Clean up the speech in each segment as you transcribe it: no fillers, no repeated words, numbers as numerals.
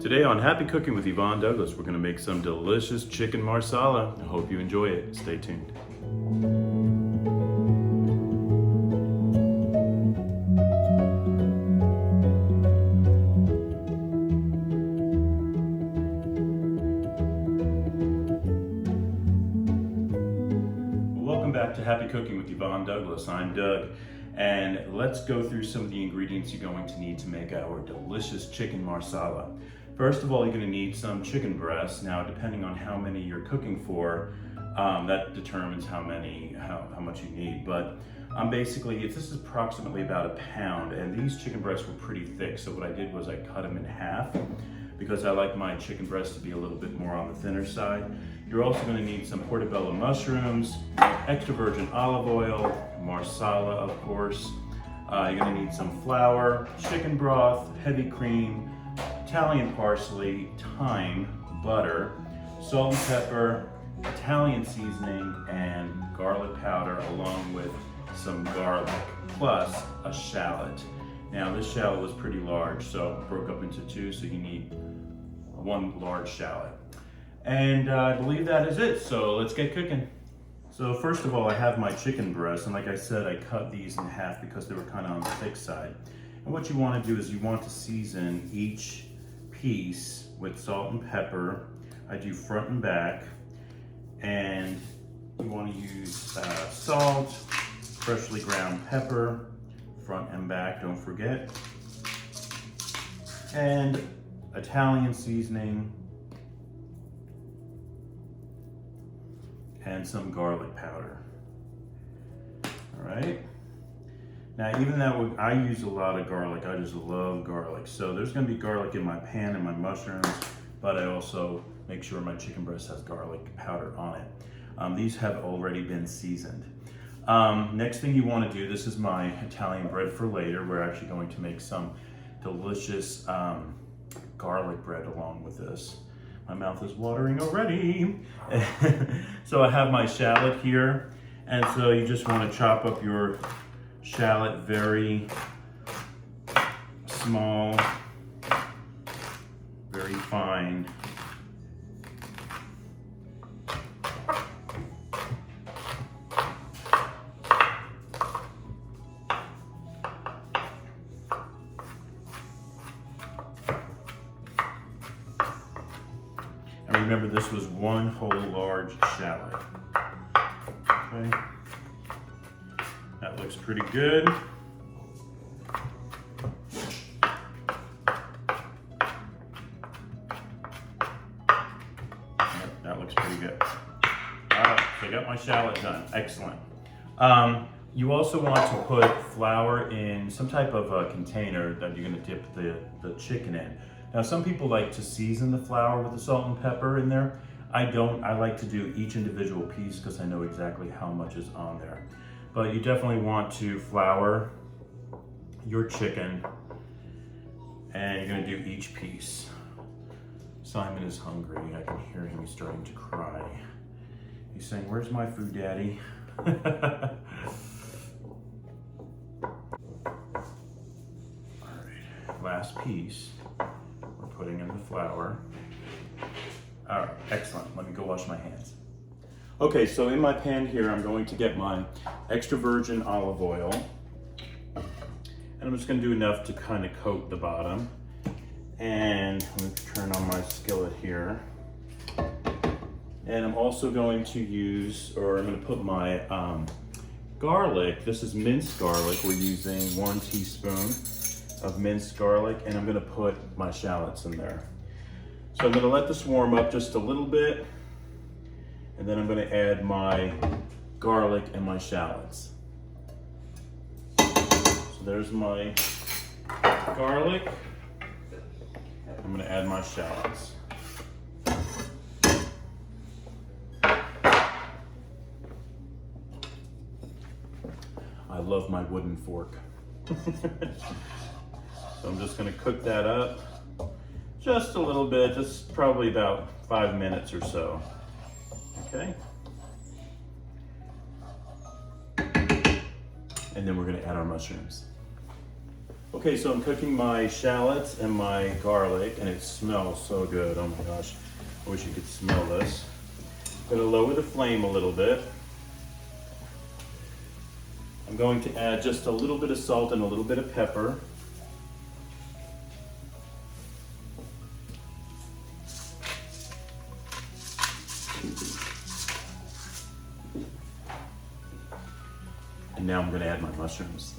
Today on Happy Cooking with Yvonne Douglas, we're going to make some delicious chicken marsala. I hope you enjoy it. Stay tuned. Welcome back to Happy Cooking with Yvonne Douglas. I'm Doug. And let's go through some of the ingredients you're going to need to make our delicious chicken marsala. First of all, you're going to need some chicken breasts. Now, depending on how many you're cooking for, that determines how much you need. But basically, this is approximately about a pound, and these chicken breasts were pretty thick. So what I did was I cut them in half because I like my chicken breasts to be a little bit more on the thinner side. You're also going to need some portobello mushrooms, extra virgin olive oil, marsala, of course. You're going to need some flour, chicken broth, heavy cream, Italian parsley, thyme, butter, salt and pepper, Italian seasoning, and garlic powder, along with some garlic, plus a shallot. Now this shallot was pretty large, so it broke up into two, so you need one large shallot. And I believe that is it, so let's get cooking. So first of all, I have my chicken breasts, and like I said, I cut these in half because they were kind of on the thick side. And what you want to do is you want to season each piece with salt and pepper. I do front and back, and you want to use salt, freshly ground pepper, front and back, don't forget, and Italian seasoning, and some garlic powder. All right. Now, even though I use a lot of garlic, I just love garlic. So there's gonna be garlic in my pan and my mushrooms, but I also make sure my chicken breast has garlic powder on it. These have already been seasoned. Next thing you wanna do, this is my Italian bread for later. We're actually going to make some delicious garlic bread along with this. My mouth is watering already. So I have my shallot here. And so you just wanna chop up your shallot very small, very fine. And remember, this was one whole large shallot. Okay. That looks pretty good. Yep, that looks pretty good. All right, so I got my shallot done. Excellent. You also want to put flour in some type of a container that you're going to dip the chicken in. Now, some people like to season the flour with the salt and pepper in there. I don't. I like to do each individual piece because I know exactly how much is on there. But you definitely want to flour your chicken, and you're gonna do each piece. Simon is hungry. I can hear him starting to cry. He's saying, "Where's my food, Daddy?" All right, last piece, we're putting in the flour. All right, excellent. Let me go wash my hands. Okay, so in my pan here, I'm going to get my extra virgin olive oil. And I'm just gonna do enough to kind of coat the bottom. And let me turn on my skillet here. And I'm also going to use, or I'm gonna put my garlic. This is minced garlic. We're using 1 teaspoon of minced garlic, and I'm gonna put my shallots in there. So I'm gonna let this warm up just a little bit, and then I'm gonna add my garlic and my shallots. So there's my garlic. I'm gonna add my shallots. I love my wooden fork. So I'm just gonna cook that up just a little bit, just probably about 5 minutes or so. Okay. And then we're gonna add our mushrooms. Okay, so I'm cooking my shallots and my garlic, and it smells so good. Oh my gosh, I wish you could smell this. I'm gonna lower the flame a little bit. I'm going to add just a little bit of salt and a little bit of pepper. And now I'm gonna add my mushrooms.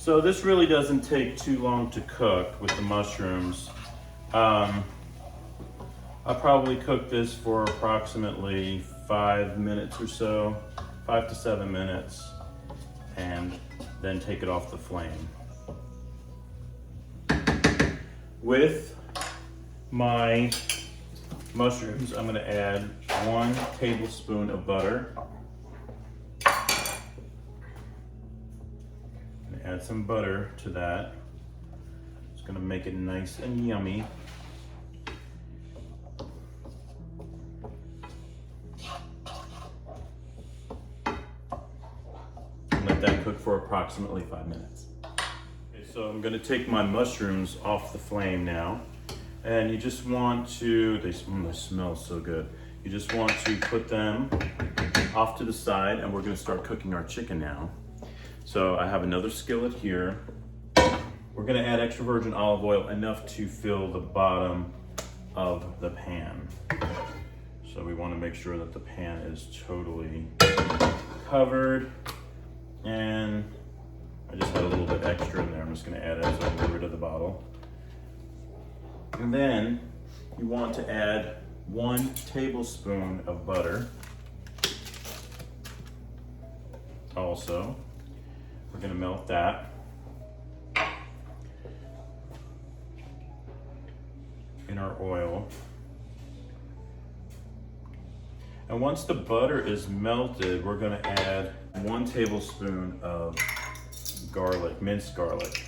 So this really doesn't take too long to cook with the mushrooms. I'll probably cook this for approximately 5 minutes or so, 5 to 7 minutes, and then take it off the flame. With my mushrooms, I'm gonna add 1 tablespoon of butter. Add some butter to that. It's gonna make it nice and yummy. And let that cook for approximately 5 minutes. Okay, so I'm gonna take my mushrooms off the flame now. And you just want to, they smell so good. You just want to put them off to the side, and we're gonna start cooking our chicken now. So I have another skillet here. We're gonna add extra virgin olive oil, enough to fill the bottom of the pan. So we wanna make sure that the pan is totally covered. And I just had a little bit extra in there. I'm just gonna add it so I can get rid of the bottle. And then you want to add 1 tablespoon of butter. Also, we're gonna melt that. In our oil. And once the butter is melted, we're gonna add 1 tablespoon of garlic, minced garlic.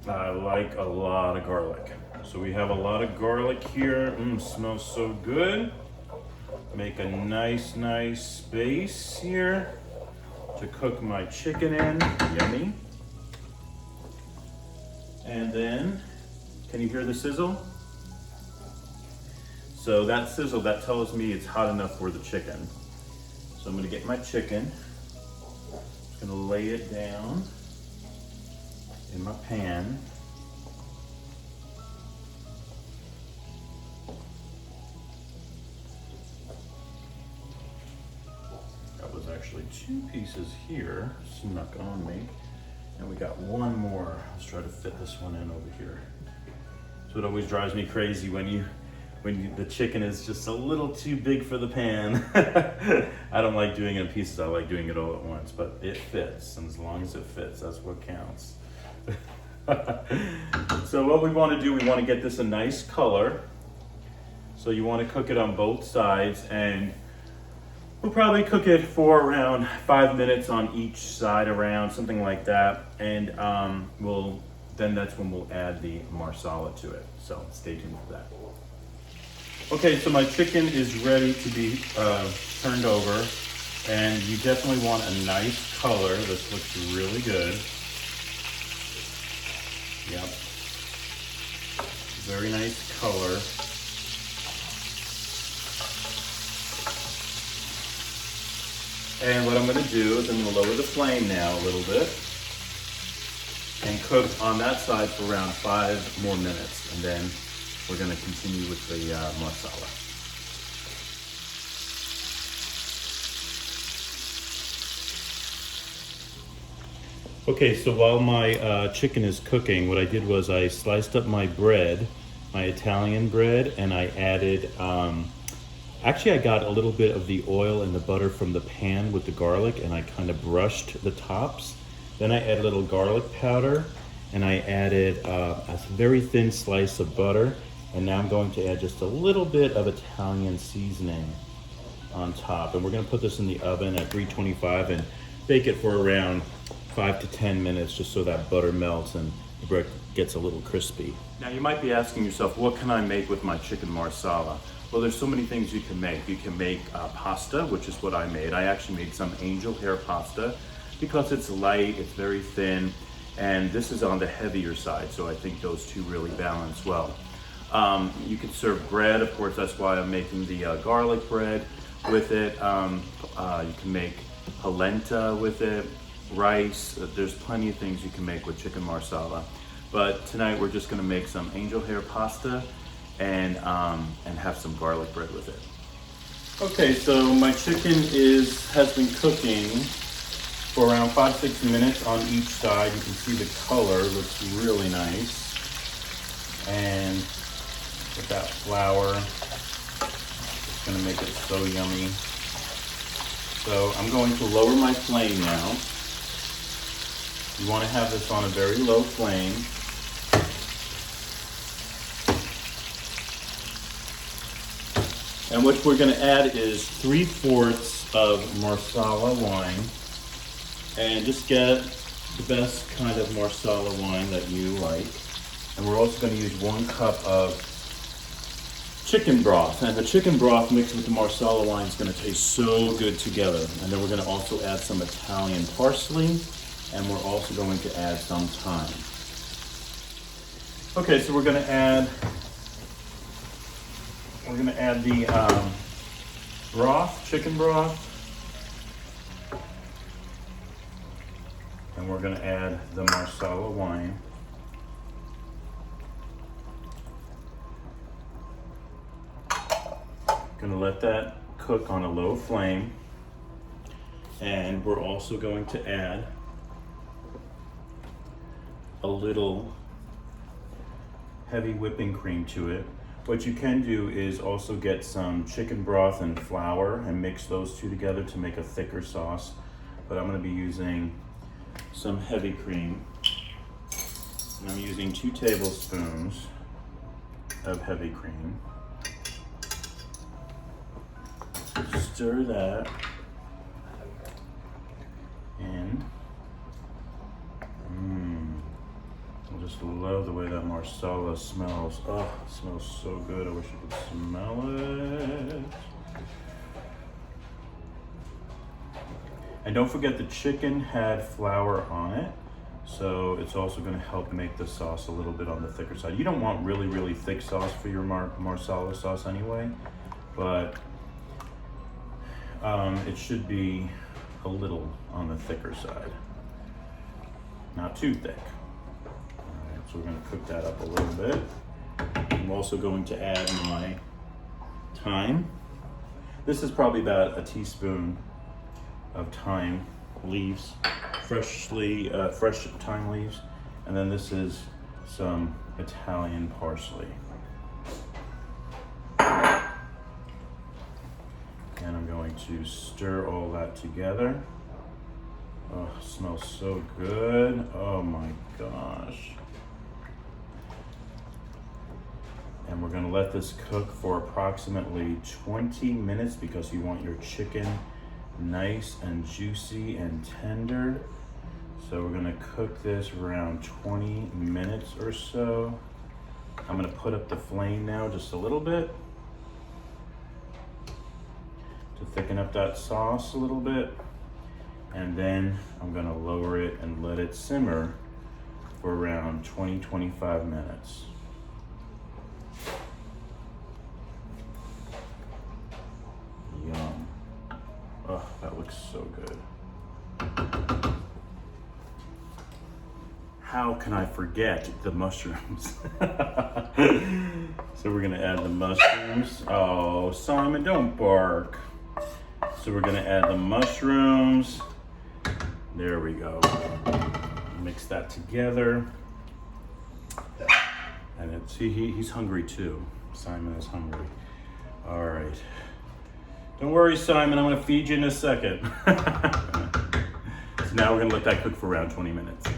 I like a lot of garlic. So we have a lot of garlic here. Smells so good. Make a nice space here to cook my chicken in. Yummy. And then, can you hear the sizzle? So that sizzle, that tells me it's hot enough for the chicken. So I'm gonna get my chicken. Just gonna lay it down in my pan. Actually 2 pieces here snuck on me, and we got 1 more. Let's try to fit this one in over here. So it always drives me crazy when the chicken is just a little too big for the pan. I don't like doing it in pieces. I like doing it all at once, but it fits, and as long as it fits, that's what counts. So what we want to do, we want to get this a nice color. So you want to cook it on both sides, and we'll probably cook it for around 5 minutes on each side, around something like that. And then that's when we'll add the marsala to it. So stay tuned for that. Okay, so my chicken is ready to be turned over, and you definitely want a nice color. This looks really good. Yep. Very nice color. And what I'm gonna do is I'm gonna lower the flame now a little bit and cook on that side for around 5 more minutes. And then we're gonna continue with the marsala. Okay, so while my chicken is cooking, what I did was I sliced up my bread, my Italian bread, and I added, actually I got a little bit of the oil and the butter from the pan with the garlic, and I kind of brushed the tops. Then I added a little garlic powder, and I added a very thin slice of butter, and now I'm going to add just a little bit of Italian seasoning on top. And we're gonna put this in the oven at 325, and bake it for around 5 to 10 minutes just so that butter melts and the bread gets a little crispy. Now you might be asking yourself, what can I make with my chicken marsala? Well, there's so many things you can make. You can make pasta, which is what I made. I actually made some angel hair pasta because it's light, it's very thin, and this is on the heavier side, so I think those two really balance well. You can serve bread, of course, that's why I'm making the garlic bread with it. You can make polenta with it, rice. There's plenty of things you can make with chicken marsala. But tonight we're just gonna make some angel hair pasta and have some garlic bread with it. Okay, so my chicken has been cooking for around 5-6 minutes on each side. You can see the color looks really nice. And with that flour, it's gonna make it so yummy. So I'm going to lower my flame now. You wanna have this on a very low flame. And what we're gonna add is 3/4 of Marsala wine. And just get the best kind of Marsala wine that you like. And we're also gonna use 1 cup of chicken broth. And the chicken broth mixed with the Marsala wine is gonna taste so good together. And then we're gonna also add some Italian parsley, and we're also going to add some thyme. Okay, so we're gonna add the broth, chicken broth, and we're gonna add the Marsala wine. Gonna let that cook on a low flame, and we're also going to add a little heavy whipping cream to it. What you can do is also get some chicken broth and flour and mix those two together to make a thicker sauce. But I'm gonna be using some heavy cream. And I'm using 2 tablespoons of heavy cream. Stir that in. I just love the way that Marsala smells. Oh, it smells so good. I wish you could smell it. And don't forget the chicken had flour on it, so it's also going to help make the sauce a little bit on the thicker side. You don't want really, really thick sauce for your Marsala sauce anyway, but it should be a little on the thicker side. Not too thick. So we're going to cook that up a little bit. I'm also going to add my thyme. This is probably about a teaspoon of thyme leaves, fresh thyme leaves. And then this is some Italian parsley. And I'm going to stir all that together. Oh, it smells so good. Oh my gosh. And we're gonna let this cook for approximately 20 minutes because you want your chicken nice and juicy and tender. So we're gonna cook this around 20 minutes or so. I'm gonna put up the flame now just a little bit to thicken up that sauce a little bit. And then I'm gonna lower it and let it simmer for around 20-25 minutes. Yum. Oh, that looks so good. How can I forget the mushrooms? So we're gonna add the mushrooms. Oh, Simon, don't bark. So we're gonna add the mushrooms. There we go. Mix that together. And he's hungry too. Simon is hungry. All right. Don't worry, Simon, I'm gonna feed you in a second. So now we're gonna let that cook for around 20 minutes.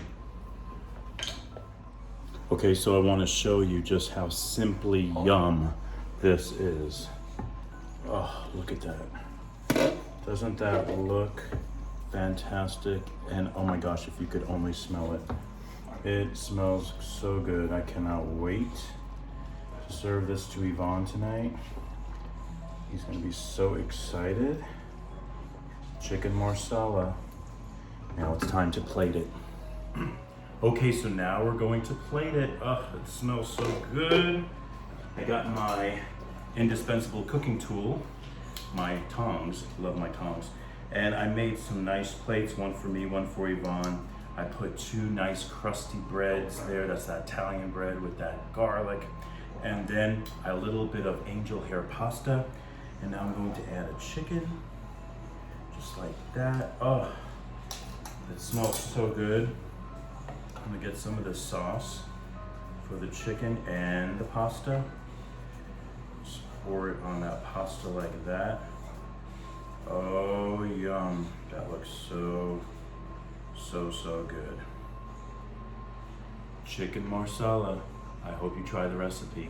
Okay, so I wanna show you just how simply yum this is. Oh, look at that. Doesn't that look fantastic. And oh my gosh, if you could only smell it. It smells so good. I cannot wait to serve this to Yvonne tonight. He's gonna be so excited. Chicken Marsala. Now it's time to plate it. Okay, so now we're going to plate it. Ugh, it smells so good. I got my indispensable cooking tool, my tongs, love my tongs. And I made some nice plates, one for me, one for Yvonne. I put 2 nice crusty breads there. That's that Italian bread with that garlic. And then a little bit of angel hair pasta. And now I'm going to add a chicken, just like that. Oh, it smells so good. I'm gonna get some of the sauce for the chicken and the pasta. Just pour it on that pasta like that. Oh, yum. That looks so good. Chicken Marsala. I hope you try the recipe.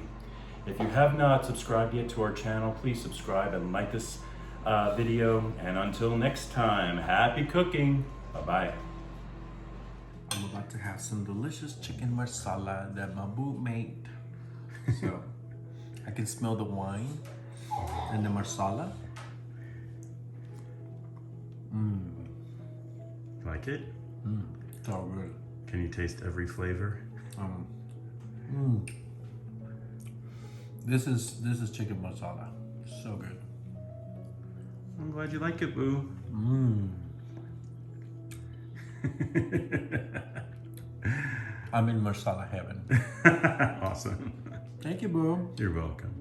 If you have not subscribed yet to our channel, please subscribe and like this video. And until next time, happy cooking. Bye-bye. I'm about to have some delicious chicken marsala that my boo made. So I can smell the wine and the marsala. Like it? So good. Can you taste every flavor? This is chicken marsala. So good. I'm glad you like it, boo. I'm in marsala heaven. Awesome. Thank you, boo. You're welcome.